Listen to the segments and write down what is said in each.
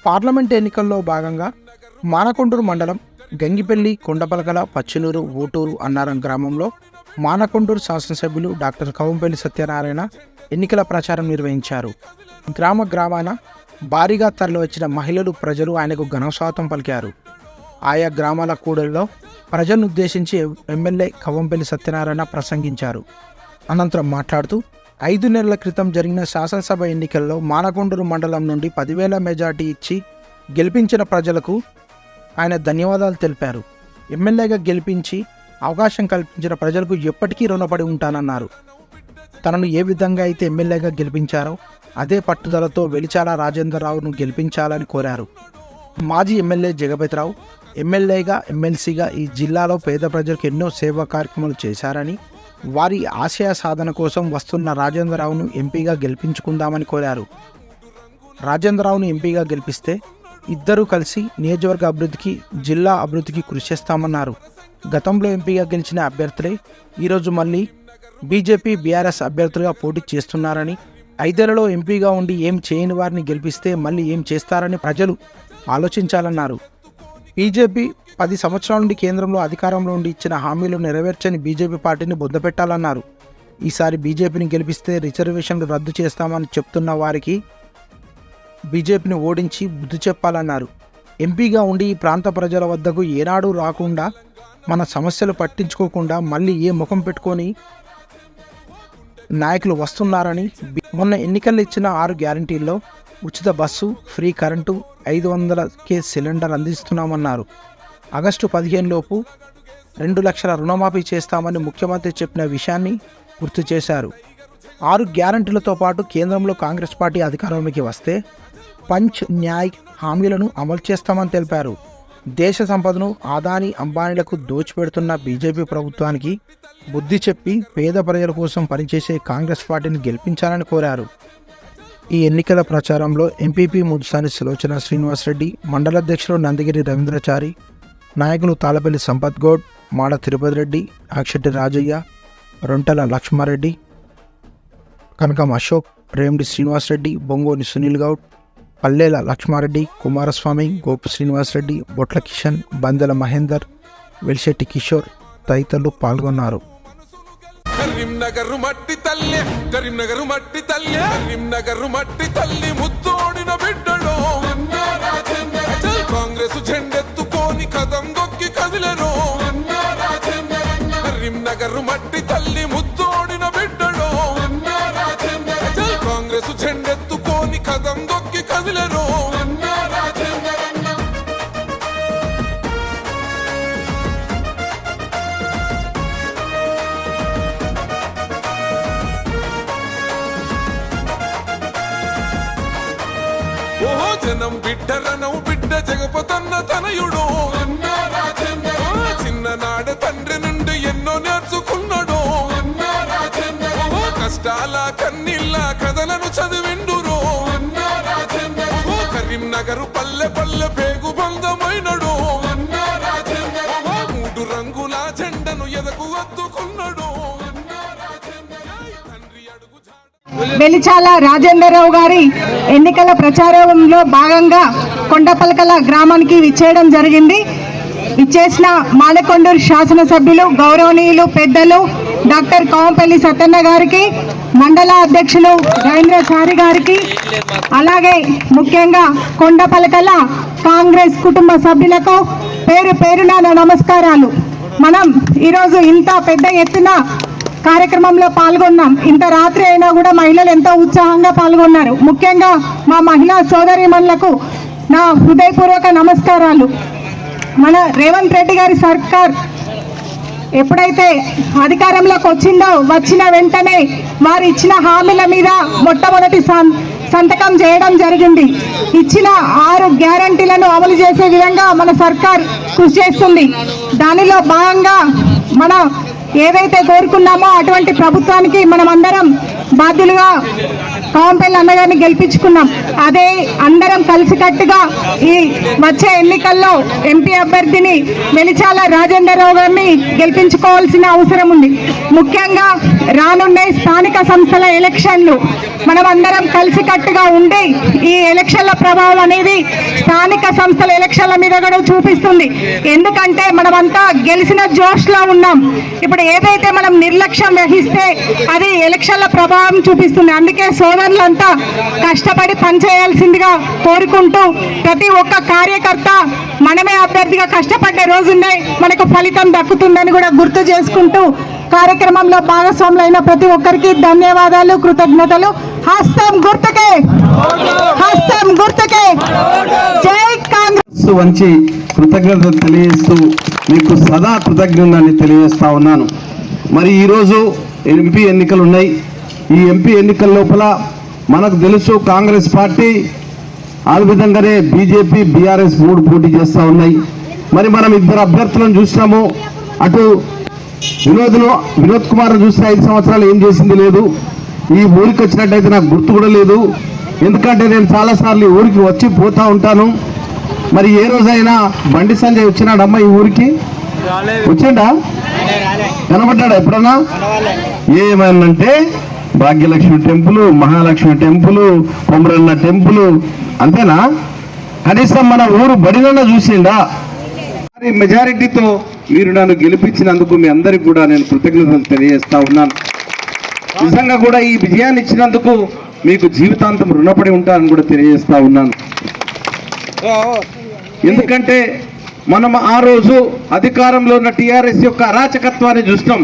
Parliament ఎన్నికల్లో భాగంగా మానకొండూరు మండలం గంగిపల్లి, కొండపలకల, పచ్చినూరు, ఊటూరు, అన్నారం గ్రామంలో మానకొండూరు శాసనసభ్యులు డాక్టర్ కవంపల్లి సత్యనారాయణ ఎన్నికల ప్రచారం నిర్వహించారు. గ్రామాన భారీగా తరలివచ్చిన మహిళలు, ప్రజలు ఆయనకు ఘనస్వాగతం పలికారు. ఆయా గ్రామాల కూడలిలో ప్రజలను ఉద్దేశించి ఎమ్మెల్యే కవంపల్లి సత్యనారాయణ ప్రసంగించారు. అనంతరం మాట్లాడుతూ 5 నెలల క్రితం జరిగిన శాసనసభ ఎన్నికల్లో మానకొండూరు మండలం నుండి 10,000 మెజార్టీ ఇచ్చి గెలిపించిన ప్రజలకు ఆయన ధన్యవాదాలు తెలిపారు. ఎమ్మెల్యేగా గెలిపించి అవకాశం కల్పించిన ప్రజలకు ఎప్పటికీ రుణపడి ఉంటానన్నారు. తనను ఏ విధంగా అయితే ఎమ్మెల్యేగా గెలిపించారో అదే పట్టుదలతో వెలిచాల రాజేంద్రరావును గెలిపించాలని కోరారు. మాజీ ఎమ్మెల్యే జగపతిరావు ఎమ్మెల్యేగా, ఎమ్మెల్సీగా ఈ జిల్లాలో పేద ప్రజలకు ఎన్నో సేవా కార్యక్రమాలు చేశారని, వారి ఆశయ సాధన కోసం వస్తున్న రాజేంద్రరావును ఎంపీగా గెలిపించుకుందామని కోరారు. రాజేంద్రరావును ఎంపీగా గెలిపిస్తే ఇద్దరూ కలిసి నియోజకవర్గ అభివృద్ధికి, జిల్లా అభివృద్ధికి కృషి చేస్తామన్నారు. గతంలో ఎంపీగా గెలిచిన అభ్యర్థులే ఈరోజు మళ్ళీ బీజేపీ, బీఆర్ఎస్ అభ్యర్థులుగా పోటీ చేస్తున్నారని, 5 ఏళ్లలో ఎంపీగా ఉండి ఏం చేయని వారిని గెలిపిస్తే మళ్ళీ ఏం చేస్తారని ప్రజలు ఆలోచించాలన్నారు. బీజేపీ 10 సంవత్సరాల నుండి కేంద్రంలో అధికారంలో ఉండి ఇచ్చిన హామీలు నెరవేర్చని బీజేపీ పార్టీని బొందపెట్టాలన్నారు. ఈసారి బీజేపీని గెలిపిస్తే రిజర్వేషన్లు రద్దు చేస్తామని చెప్తున్న వారికి బీజేపీని ఓడించి బుద్ధి చెప్పాలన్నారు. ఎంపీగా ఉండి ఈ ప్రాంత ప్రజల వద్దకు ఏనాడు రాకుండా, మన సమస్యలు పట్టించుకోకుండా మళ్ళీ ఏ ముఖం పెట్టుకొని నాయకులు వస్తున్నారని, మొన్న ఎన్నికల్లో ఇచ్చిన 6 గ్యారంటీల్లో ఉచిత bus, free current, 500K cylinder అందిస్తున్నామన్నారు. ఆగస్టు 15 లోపు 2 లక్షల రుణమాఫీ చేస్తామని ముఖ్యమంత్రి చెప్పిన విషయాన్ని గుర్తు చేశారు. 6 గ్యారంటీలతో పాటు కేంద్రంలో కాంగ్రెస్ పార్టీ అధికారంలోకి వస్తే పంచ్, న్యాయ్ హామీలను అమలు చేస్తామని తెలిపారు. దేశ సంపదను అదానీ, అంబానీలకు దోచిపెడుతున్న బీజేపీ ప్రభుత్వానికి బుద్ధి చెప్పి పేద ప్రజల కోసం పనిచేసే కాంగ్రెస్ పార్టీని గెలిపించాలని కోరారు. ఈ ఎన్నికల ప్రచారంలో ఎంపీపీ ముద్సాని సులోచన శ్రీనివాసరెడ్డి, మండలాధ్యక్షులు నందగిరి రవీంద్రచారి, నాయకులు తాళపల్లి సంపత్ గౌడ్, మాడ తిరుపతి రెడ్డి, ఆక్షెట్టి రాజయ్య, రొంటల లక్ష్మారెడ్డి, కనకం అశోక్, రేమిడి శ్రీనివాసరెడ్డి, బొంగోని సునీల్ గౌడ్, పల్లెల లక్ష్మారెడ్డి, కుమారస్వామి, గోపు శ్రీనివాసరెడ్డి, బొట్ల కిషన్, బందెల మహేందర్, వెల్శెట్టి కిషోర్ తదితరులు పాల్గొన్నారు. కరీంనగర్ మట్టి తల్లి, కరీంనగర్ మట్టి తల్లి, కరీంనగర్ మట్టి తల్లి ముద్దోడిన బిడ్డలో కాంగ్రెస్ జెండెత్తుకొని కదం దొక్కి కదిలెను. కరీంనగర్ మట్టి తల్లి ముద్దోడిన బిడ్డలో కాంగ్రెస్ జెండెత్తుకొని కదం దొక్కి కదిలెను. ఓహో జనం బిడ్డరనవు బిడ్డ జగపతన్న తనయుడు, చిన్ననాడ తండ్రి నుండి ఎన్నో నేర్చుకున్నాడు. కష్టాల కన్నీళ్ళ కథలను చదివిండురో. కరీంనగర్ పల్లె పల్లె పేగు బంధమైనడు. 3 రంగుల జెండను ఎదకు అద్దుకున్నాడు. వెలిచాల రాజేంద్రరావు గారి ఎన్నికల ప్రచారంలో భాగంగా కొండపలకల గ్రామానికి విచ్చేయడం జరిగింది. విచ్చేసిన మానకొండూరు శాసనసభ్యులు, గౌరవనీయులు పెద్దలు డాక్టర్ కవంపల్లి సత్యన్న గారికి, మండల అధ్యక్షులు రవీంద్రచారి గారికి, అలాగే ముఖ్యంగా కొండపలకల కాంగ్రెస్ కుటుంబ సభ్యులకు పేరు పేరున నమస్కారాలు. మనం ఈరోజు ఇంత పెద్ద ఎత్తున కార్యక్రమంలో పాల్గొన్నాం. ఇంత రాత్రి అయినా కూడా మహిళలు ఎంతో ఉత్సాహంగా పాల్గొన్నారు. ముఖ్యంగా మా మహిళా సోదరీమణులకు నా హృదయపూర్వక నమస్కారాలు. మన రేవంత్ రెడ్డి గారి సర్కార్ ఎప్పుడైతే అధికారంలోకి వచ్చిన వెంటనే వారు ఇచ్చిన హామీల మీద మొట్టమొదటి సంతకం చేయడం జరిగింది. ఇచ్చిన 6 గ్యారంటీలను అమలు చేసే విధంగా మన సర్కార్ కృషి చేస్తుంది. దానిలో భాగంగా మన ఏదైతే కోరుకున్నామో అటువంటి ప్రభుత్వానికి మనం అందరం బాధ్యులుగా కవంపల్లి అన్నగారిని గెలిపించుకున్నాం. అదే అందరం కలిసికట్టుగా ఈ వచ్చే ఎన్నికల్లో ఎంపీ అభ్యర్థిని వెలిచాల రాజేంద్రరావు గారిని గెలిపించుకోవాల్సిన అవసరం ఉంది. ముఖ్యంగా రానున్న స్థానిక సంస్థల ఎలక్షన్లు మనం అందరం కలిసికట్టుగా ఉండి ఈ ఎలక్షన్ల ప్రభావం అనేది స్థానిక సంస్థల ఎలక్షన్ల మీద కూడా చూపిస్తుంది. ఎందుకంటే మనమంతా గెలిచిన జోష్లో ఉన్నాం. ఇప్పుడు ఏదైతే మనం నిర్లక్ష్యం వహిస్తే అది ఎలక్షన్ల ప్రభావం చూపిస్తుంది. అందుకే సోదరులంతా కష్టపడి పనిచేయాల్సిందిగా కోరుకుంటూ ప్రతి ఒక్క కార్యకర్త మనమే అభ్యర్థిగా కష్టపడ్డే రోజున్నాయి, మనకు ఫలితం దక్కుతుందని కూడా గుర్తు చేసుకుంటూ కార్యక్రమంలో భాగస్వాములైన ప్రతి ఒక్కరికి ధన్యవాదాలు, కృతజ్ఞతలు. హస్తం గుర్తుకే, హస్తం గుర్తుకే. జై కాంగ్రెస్. వంచి కృతజ్ఞతలు తెలియజేస్తూ మీకు సదా కృతజ్ఞతని తెలియజేస్తా ఉన్నాను. మరి ఈరోజు ఎంపీ ఎన్నికలు ఉన్నాయి. ఈ ఎంపీ ఎన్నికల లోపల మనకు తెలుసు కాంగ్రెస్ పార్టీ ఆ విధంగానే బీజేపీ బీఆర్ఎస్ 3 పోటీ చేస్తూ ఉన్నాయి. మరి మనం 2 అభ్యర్థులను చూసినాము. అటు వినోద్ కుమార్ను చూస్తే 5 సంవత్సరాలు ఏం చేసింది లేదు. ఈ ఊరికి వచ్చినట్టయితే నాకు గుర్తు కూడా లేదు. ఎందుకంటే నేను చాలాసార్లు ఈ ఊరికి వచ్చి పోతా ఉంటాను. మరి ఏ రోజైనా బండి సంజయ్ వచ్చినాడమ్మా ఈ ఊరికి? వచ్చిండా? కనబడ్డాడా ఎప్పుడన్నా? ఏమనంటే Bhagyalakshmi temple, Mahalakshmi temple, Komaranna temple, అంతేనా? కనీసం మన ఊరు బడినన్నా చూసిండా? మెజారిటీతో మీరు నన్ను గెలిపించినందుకు మీ అందరికి కూడా నేను కృతజ్ఞతలు తెలియజేస్తా ఉన్నాను. నిజంగా కూడా ఈ విజయాన్ని ఇచ్చినందుకు మీకు జీవితాంతం రుణపడి ఉంటానని కూడా తెలియజేస్తా ఉన్నాను. ఎందుకంటే మనం ఆ రోజు అధికారంలో ఉన్న టీఆర్ఎస్ యొక్క అరాచకత్వాన్ని చూస్తాం.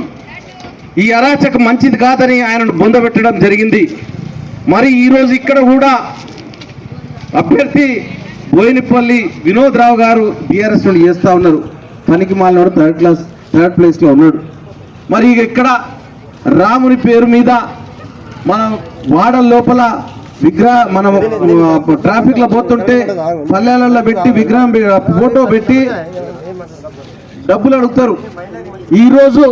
ఈ అరాచకం మంచిది కాదని ఆయనను బొందబెట్టడం జరిగింది. మరి ఈరోజు ఇక్కడ కూడా అభ్యర్థి బోయినపల్లి వినోద్ రావు గారు బీఆర్ఎస్ నుండి చేస్తూ ఉన్నారు. పనికి మాలినోడు థర్డ్ ప్లేస్లో ఉన్నాడు. మరి ఇక్కడ రాముని పేరు మీద మన వాడల లోపల మనం ట్రాఫిక్లో పోతుంటే పల్లెలలో పెట్టి విగ్రహం ఫోటో పెట్టి డబ్బులు అడుగుతారు. ఈరోజు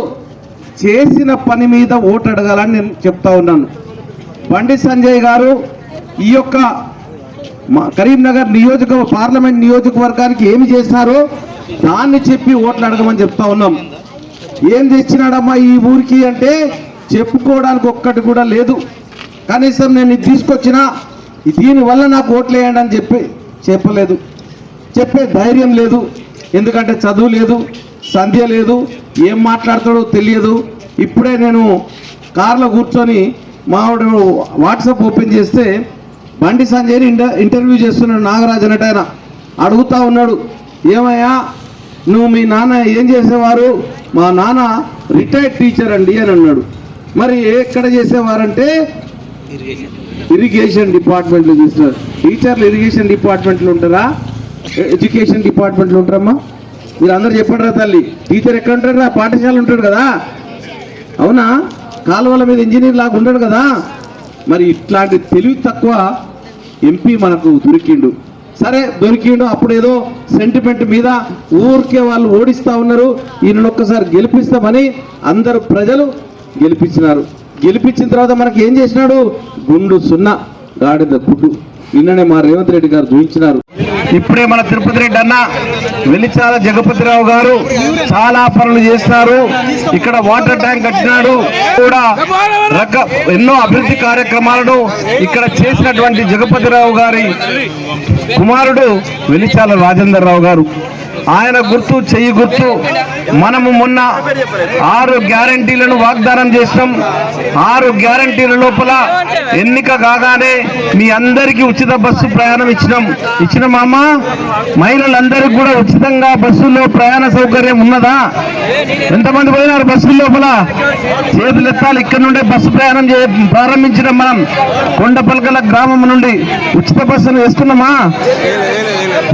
చేసిన పని మీద ఓటు అడగాలని నేను చెప్తా ఉన్నాను. బండి సంజయ్ గారు ఈ యొక్క కరీంనగర్ పార్లమెంట్ నియోజకవర్గానికి ఏమి చేశారో దాన్ని చెప్పి ఓట్లు అడగమని చెప్తా ఉన్నాం. ఏం తెచ్చినాడమ్మా ఈ ఊరికి అంటే చెప్పుకోవడానికి ఒక్కటి కూడా లేదు. కనీసం నేను ఇది తీసుకొచ్చినా దీనివల్ల నాకు ఓట్లు వేయండి అని చెప్పలేదు. చెప్పే ధైర్యం లేదు. ఎందుకంటే చదువు లేదు, సంధ్య లేదు, ఏం మాట్లాడతాడో తెలియదు. ఇప్పుడే నేను కార్లో కూర్చొని మావాడు వాట్సాప్ ఓపెన్ చేస్తే బండి సంజయ్ని ఇంటర్వ్యూ చేస్తున్నాడు. నాగరాజు అన్నట్టు ఆయన అడుగుతా ఉన్నాడు, ఏమయ్యా నువ్వు మీ నాన్న ఏం చేసేవారు? మా నాన్న రిటైర్డ్ టీచర్ అండి అని అన్నాడు. మరి ఎక్కడ చేసేవారంటే ఇరిగేషన్ డిపార్ట్మెంట్లో చేస్తున్నారు. టీచర్లు ఇరిగేషన్ డిపార్ట్మెంట్లో ఉంటారా, ఎడ్యుకేషన్ డిపార్ట్మెంట్లో ఉంటారమ్మా? మీరు అందరు చెప్పండి తల్లి. టీచర్ ఎక్కడ ఉంటాడు? పాఠశాల ఉంటాడు కదా, అవునా? కాలువల మీద ఇంజనీర్ లాగా ఉంటాడు కదా. మరి ఇట్లాంటి తెలివి తక్కువ ఎంపీ మనకు దొరికిండు. సరే దొరికిండు, అప్పుడు ఏదో సెంటిమెంట్ మీద ఊరికే వాళ్ళు ఓడిస్తూ ఉన్నారు. ఈయనను ఒక్కసారి గెలిపిస్తామని అందరూ ప్రజలు గెలిపించినారు. గెలిపించిన తర్వాత మనకి ఏం చేసినాడు? గుండు సున్నా గాడిద గుడ్డు. నిన్ననే మా రేవంత్ రెడ్డి గారు చూపించినారు. ఇప్పుడే మన తిరుపతి రెడ్డి అన్న వెలిచాల జగపతిరావు గారు చాలా పనులు చేస్తున్నారు. ఇక్కడ వాటర్ ట్యాంక్ కట్టినాడు కూడా, ఎన్నో అభివృద్ధి కార్యక్రమాలను ఇక్కడ చేసినటువంటి జగపతిరావు గారి కుమారుడు వెలిచాల రాజేందర్ రావు గారు. ఆయన గుర్తు చెయ్యి గుర్తు. మనము మొన్న 6 గ్యారంటీలను వాగ్దానం చేసినాం. 6 గ్యారంటీల లోపల ఎన్నిక కాగానే మీ అందరికీ ఉచిత బస్సు ప్రయాణం ఇచ్చినామా? మహిళలందరికీ కూడా ఉచితంగా బస్సుల్లో ప్రయాణ సౌకర్యం ఉన్నదా? ఎంతమంది పోయినారు బస్సుల లోపల? చేతులు ఎత్తాలి. ఇక్కడ నుండే బస్సు ప్రయాణం ప్రారంభించడం. మనం కొండపల్కల గ్రామం నుండి ఉచిత బస్సును వేస్తున్నామా?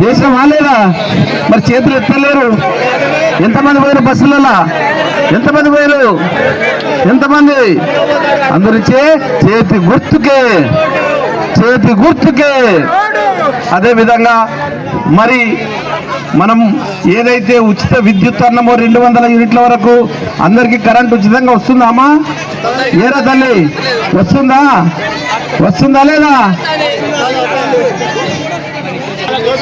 చేసినామా లేదా? మరి చేతులు ఎత్తలేరు. ఎంతమంది పోయారు బస్సులలో? ఎంతమంది పోయారు? ఎంతమంది? అందరిచే చేతి గుర్తుకే, చేతి గుర్తుకే. అదేవిధంగా మరి మనం ఏదైతే ఉచిత విద్యుత్ అన్నమో 200 యూనిట్ల వరకు అందరికీ కరెంట్ ఉచితంగా వస్తుందా అమ్మా? ఏరా తల్లి వస్తుందా లేదా?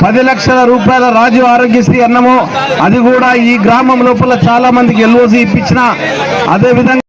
10 లక్షల రూపాయల రాజీవ్ ఆరోగ్యశ్రీ అన్నమో అది కూడా ఈ గ్రామం లోపల చాలా మందికి ఎల్ఓసి ఇప్పించిన. అదేవిధంగా